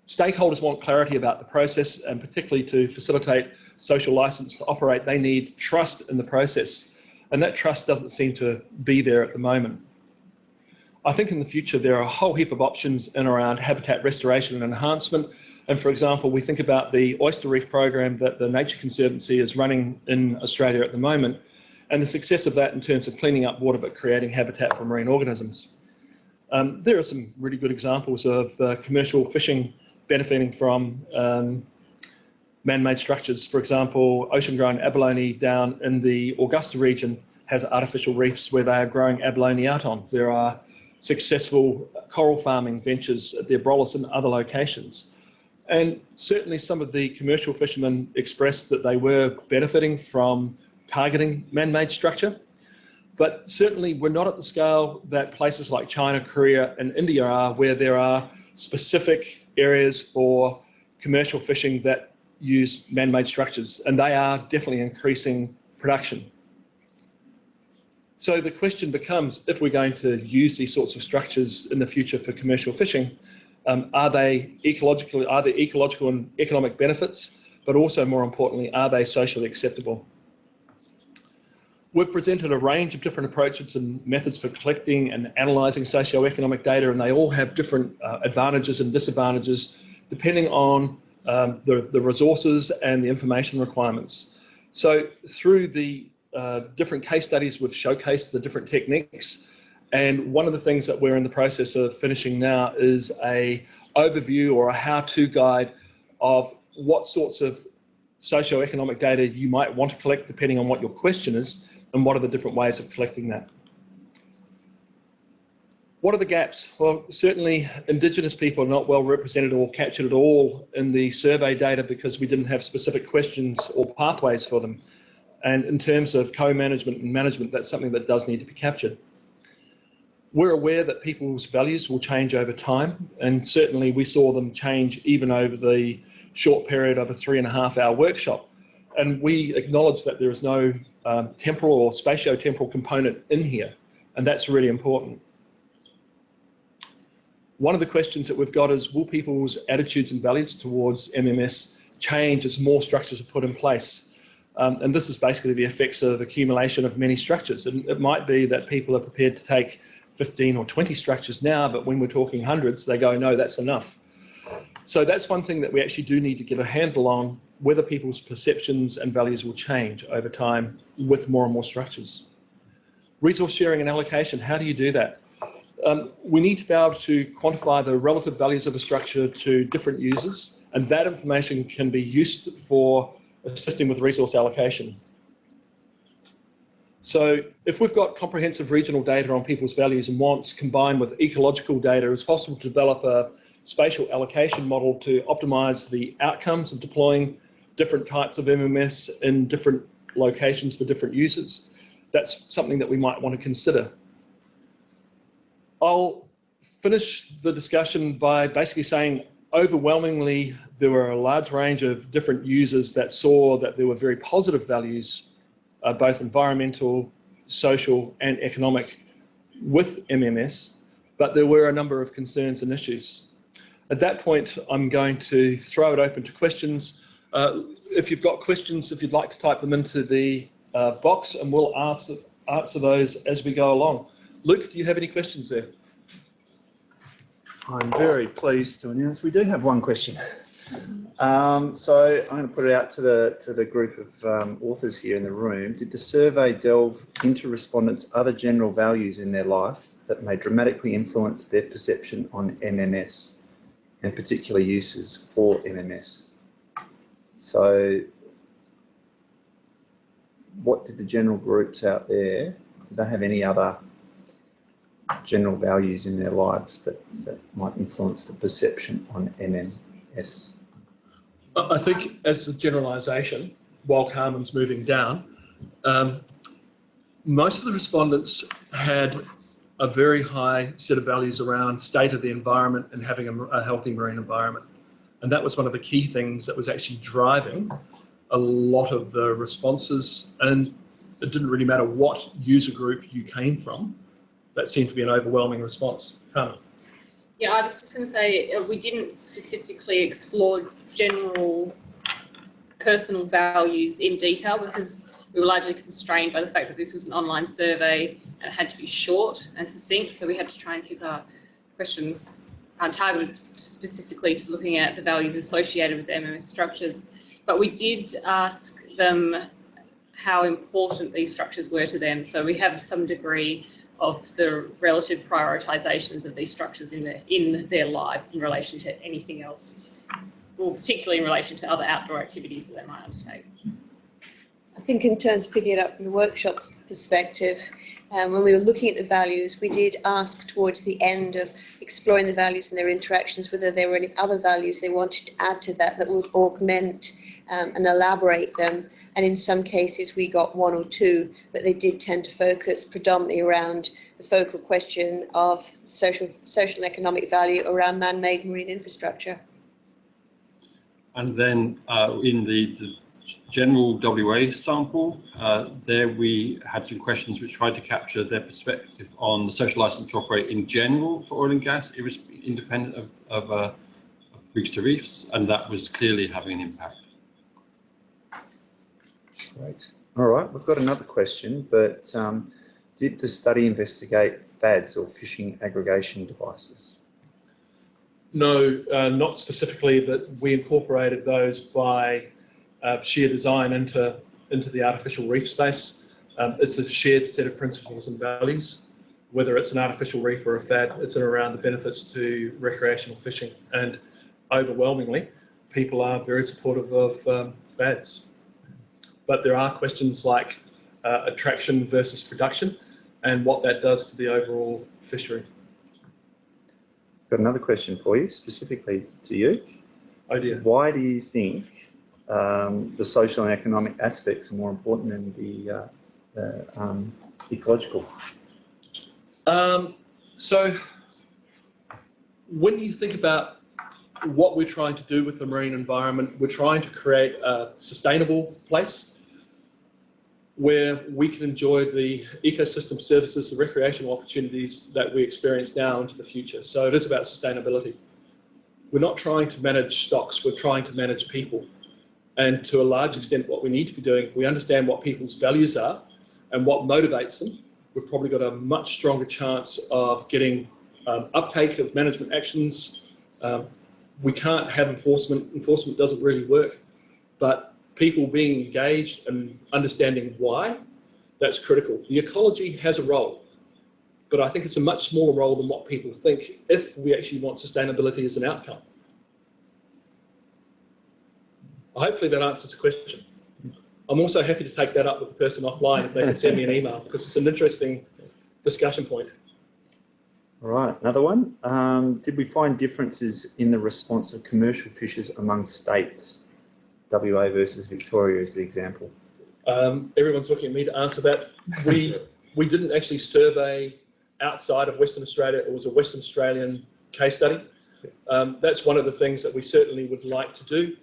stakeholders want clarity about the process, and particularly to facilitate social license to operate, they need trust in the process. And that trust doesn't seem to be there at the moment. I think in the future there are a whole heap of options in around habitat restoration and enhancement. And for example, we think about the oyster reef program that the Nature Conservancy is running in Australia at the moment, and the success of that in terms of cleaning up water but creating habitat for marine organisms. There are some really good examples of commercial fishing benefiting from man-made structures. For example, ocean-grown abalone down in the Augusta region has artificial reefs where they are growing abalone out on. There are successful coral farming ventures at the Abrolhos and other locations. And certainly some of the commercial fishermen expressed that they were benefiting from targeting man-made structure. But certainly we're not at the scale that places like China, Korea and India are, where there are specific areas for commercial fishing that use man-made structures, and they are definitely increasing production. So the question becomes, if we're going to use these sorts of structures in the future for commercial fishing, are there ecological and economic benefits, but also more importantly, are they socially acceptable? We've presented a range of different approaches and methods for collecting and analysing socioeconomic data, and they all have different advantages and disadvantages depending on the resources and the information requirements. So through the different case studies, we've showcased the different techniques, and one of the things that we're in the process of finishing now is a overview or a how-to guide of what sorts of socioeconomic data you might want to collect depending on what your question is, and what are the different ways of collecting that. What are the gaps? Well, certainly Indigenous people are not well represented or captured at all in the survey data because we didn't have specific questions or pathways for them. And in terms of co-management and management, that's something that does need to be captured. We're aware that people's values will change over time, and certainly we saw them change even over the short period of a 3.5-hour workshop. And we acknowledge that there is no temporal or spatio-temporal component in here, and that's really important. One of the questions that we've got is, will people's attitudes and values towards MMS change as more structures are put in place? And this is basically the effects of accumulation of many structures. And it might be that people are prepared to take 15 or 20 structures now, but when we're talking hundreds, they go, no, that's enough. So that's one thing that we actually do need to get a handle on, whether people's perceptions and values will change over time with more and more structures. Resource sharing and allocation, how do you do that? We need to be able to quantify the relative values of a structure to different users, and that information can be used for assisting with resource allocation. So if we've got comprehensive regional data on people's values and wants combined with ecological data, it's possible to develop a spatial allocation model to optimize the outcomes of deploying different types of MMS in different locations for different users. That's something that we might want to consider. I'll finish the discussion by basically saying overwhelmingly there were a large range of different users that saw that there were very positive values, both environmental, social and economic with MMS, but there were a number of concerns and issues. At that point, I'm going to throw it open to questions. If you've got questions, if you'd like to type them into the box, and we'll answer those as we go along. Luke, do you have any questions there? I'm very pleased to announce we do have one question. So I'm going to put it out to the group of authors here in the room. Did the survey delve into respondents' other general values in their life that may dramatically influence their perception on MMS and particular uses for MMS? So what did the general groups out there, did they have any other general values in their lives that might influence the perception on MMS? I think as a generalisation, while Carmen's moving down, most of the respondents had a very high set of values around state of the environment and having a healthy marine environment. And that was one of the key things that was actually driving a lot of the responses. And it didn't really matter what user group you came from. That seemed to be an overwhelming response. Carmen. Yeah, I was just going to say we didn't specifically explore general personal values in detail because we were largely constrained by the fact that this was an online survey and it had to be short and succinct, so we had to try and keep our questions targeted specifically to looking at the values associated with MMS structures. But we did ask them how important these structures were to them, so we have some degree of the relative prioritisations of these structures in their lives in relation to anything else. well, particularly in relation to other outdoor activities that they might undertake. I think in terms of picking it up from the workshop's perspective, when we were looking at the values, we did ask towards the end of exploring the values and their interactions whether there were any other values they wanted to add to that that would augment and elaborate them. And in some cases we got one or two, but they did tend to focus predominantly around the focal question of social and economic value around man-made marine infrastructure. And then in the general WA sample, there we had some questions which tried to capture their perspective on the social license to operate in general for oil and gas, independent of reefs to reefs, and that was clearly having an impact. Great. All right, we've got another question, but did the study investigate FADs or fishing aggregation devices? No, not specifically, but we incorporated those by sheer design into the artificial reef space. It's a shared set of principles and values. Whether it's an artificial reef or a FAD, it's around the benefits to recreational fishing. And overwhelmingly, people are very supportive of FADs. But there are questions like attraction versus production and what that does to the overall fishery. Got another question for you, specifically to you. Oh dear. Why Why do you think the social and economic aspects are more important than the ecological? So when you think about what we're trying to do with the marine environment, we're trying to create a sustainable place where we can enjoy the ecosystem services, the recreational opportunities that we experience now into the future. So it is about sustainability. We're not trying to manage stocks, we're trying to manage people. And to a large extent, what we need to be doing, if we understand what people's values are and what motivates them, we've probably got a much stronger chance of getting uptake of management actions. We can't have enforcement. Enforcement doesn't really work, but people being engaged and understanding why, that's critical. The ecology has a role, but I think it's a much smaller role than what people think if we actually want sustainability as an outcome. Hopefully that answers the question. I'm also happy to take that up with the person offline if they can send me an email, because it's an interesting discussion point. All right, another one. Did we find differences in the response of commercial fishers among states? WA versus Victoria is the example. Everyone's looking at me to answer that. We didn't actually survey outside of Western Australia. It was a Western Australian case study. That's one of the things that we certainly would like to do.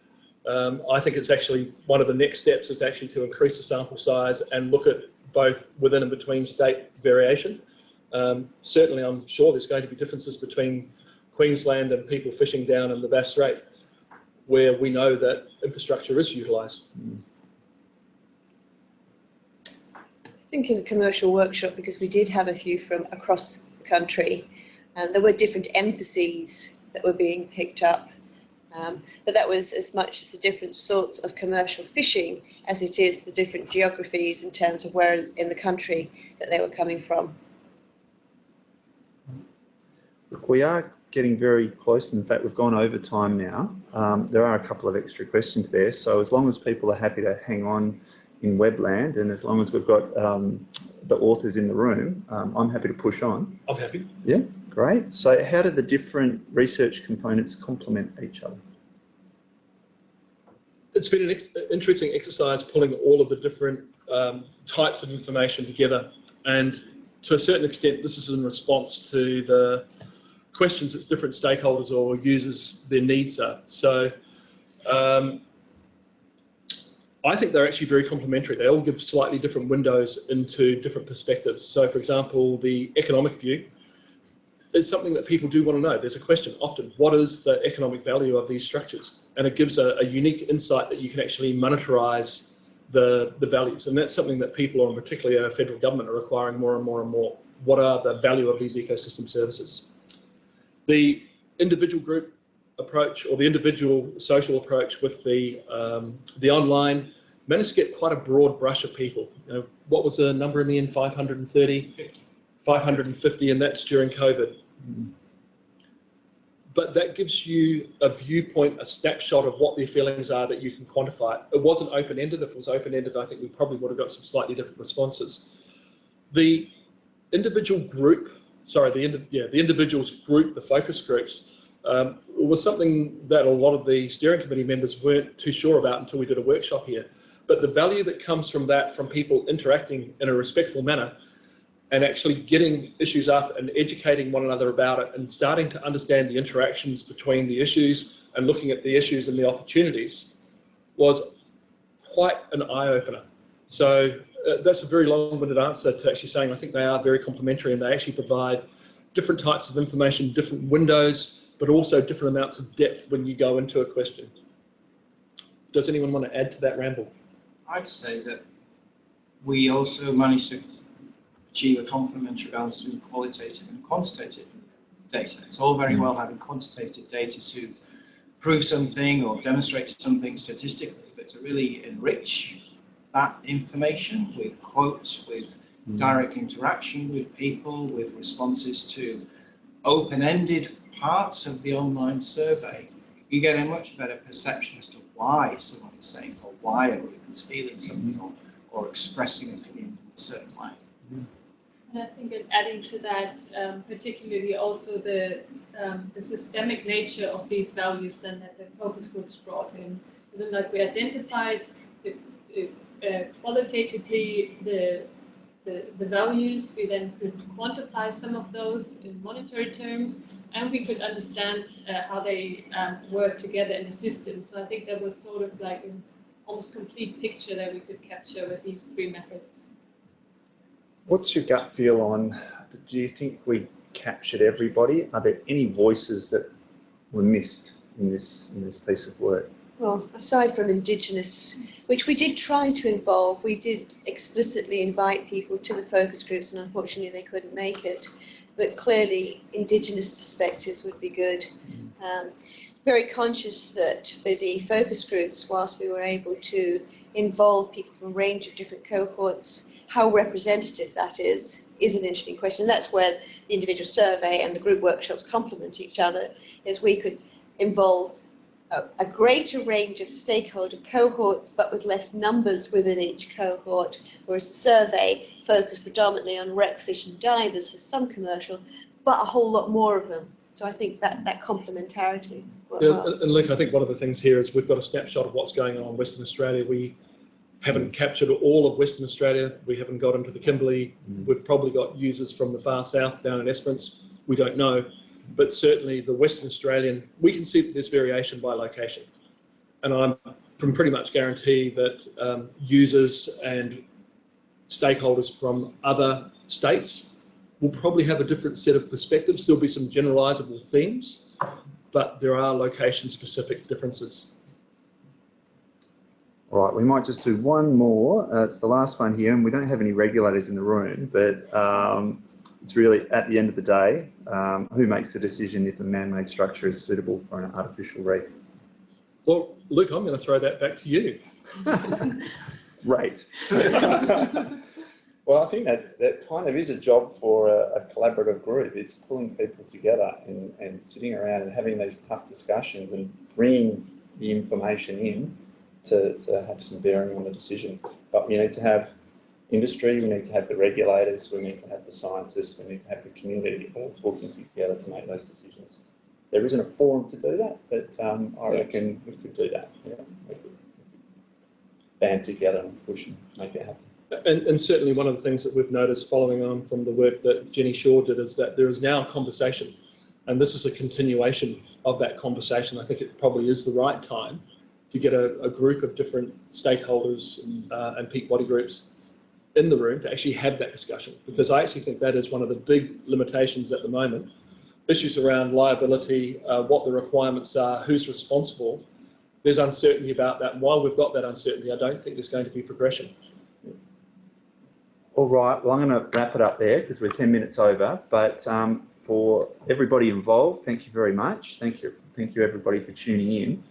I think it's actually one of the next steps is actually to increase the sample size and look at both within and between state variation. Certainly, I'm sure there's going to be differences between Queensland and people fishing down in the Bass Strait, where we know that infrastructure is utilised. I think in the commercial workshop, because we did have a few from across the country, there were different emphases that were being picked up. But that was as much as the different sorts of commercial fishing as it is the different geographies in terms of where in the country that they were coming from. Look, we are getting very close. In fact, we've gone over time now. There are a couple of extra questions there. So as long as people are happy to hang on in webland, and as long as we've got the authors in the room, I'm happy to push on. I'm happy. Yeah, great. So how do the different research components complement each other? It's been an interesting exercise pulling all of the different types of information together. And to a certain extent, this is in response to the questions that different stakeholders or users, their needs are. So I think they're actually very complementary. They all give slightly different windows into different perspectives. So for example, the economic view is something that people do want to know. There's a question often, what is the economic value of these structures? And it gives a unique insight that you can actually monetize the values. And that's something that people, and particularly our federal government, are requiring more and more and more. What are the value of these ecosystem services? The individual group approach, or the individual social approach with the online, managed to get quite a broad brush of people. You know, what was the number in the end? 530, 550, and that's during COVID. but that gives you a viewpoint, a snapshot of what their feelings are that you can quantify. It wasn't open-ended. If it was open-ended, I think we probably would have got some slightly different responses. The individual group, the individuals group, the focus groups, was something that a lot of the steering committee members weren't too sure about until we did a workshop here. But the value that comes from that, from people interacting in a respectful manner and actually getting issues up and educating one another about it and starting to understand the interactions between the issues and looking at the issues and the opportunities, was quite an eye-opener. So that's a very long-winded answer to actually saying I think they are very complementary, and they actually provide different types of information, different windows, but also different amounts of depth when you go into a question. Does anyone want to add to that ramble? I'd say that we also managed to achieve a complementary balance between qualitative and quantitative data. It's all very well having quantitative data to prove something or demonstrate something statistically, but to really enrich that information with quotes, with direct interaction with people, with responses to open-ended parts of the online survey, you get a much better perception as to why someone is saying, or why a group is feeling something, or expressing opinion in a certain way. And I think in adding to that, particularly also the systemic nature of these values then that the focus groups brought in. Isn't like we identified qualitatively the values, we then could quantify some of those in monetary terms, and we could understand how they work together in the system. So I think that was sort of like an almost complete picture that we could capture with these three methods. What's your gut feel on, do you think we captured everybody? Are there any voices that were missed in this piece of work? Well, aside from Indigenous, which we did try to involve, we did explicitly invite people to the focus groups, and unfortunately they couldn't make it. But clearly Indigenous perspectives would be good. Very conscious that for the focus groups, whilst we were able to involve people from a range of different cohorts, how representative that is an interesting question. That's where the individual survey and the group workshops complement each other, is we could involve a greater range of stakeholder cohorts, but with less numbers within each cohort, whereas the survey focused predominantly on wreck, fish and divers with some commercial, but a whole lot more of them. So I think that complementarity worked well. And Luke, I think one of the things here is we've got a snapshot of what's going on in Western Australia. We haven't captured all of Western Australia. We haven't got into the Kimberley. We've probably got users from the far south down in Esperance. We don't know. But certainly the Western Australian, we can see that there's variation by location. And I can pretty much guarantee that users and stakeholders from other states will probably have a different set of perspectives. There'll be some generalisable themes, but there are location-specific differences. All right, we might just do one more. It's the last one here, and we don't have any regulators in the room, but it's really, at the end of the day, who makes the decision if a man-made structure is suitable for an artificial reef? Well, Luke, I'm going to throw that back to you. Great. Well, I think that kind of is a job for a collaborative group. It's pulling people together and sitting around and having these tough discussions and bringing the information in to have some bearing on the decision. But we need to have industry, we need to have the regulators, we need to have the scientists, we need to have the community all talking together to make those decisions. There isn't a forum to do that, but I reckon we could do that. Yeah, we could band together and push and make it happen. And certainly one of the things that we've noticed following on from the work that Jenny Shaw did is that there is now a conversation, and this is a continuation of that conversation. I think it probably is the right time to get a group of different stakeholders and peak body groups in the room to actually have that discussion, because I actually think that is one of the big limitations at the moment. Issues around liability, what the requirements are, who's responsible. There's uncertainty about that. And while we've got that uncertainty, I don't think there's going to be progression. All right, well, I'm going to wrap it up there because we're 10 minutes over, but for everybody involved, thank you very much. Thank you everybody for tuning in.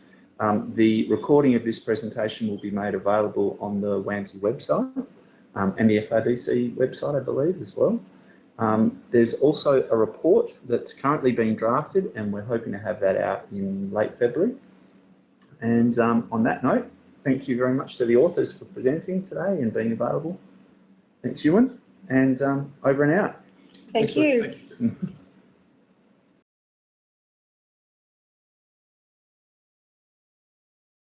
The recording of this presentation will be made available on the WAMSI website and the FABC website, I believe, as well. There's also a report that's currently being drafted, and we're hoping to have that out in late February. And on that note, thank you very much to the authors for presenting today and being available. Thanks, Ewan. And over and out. Thank you.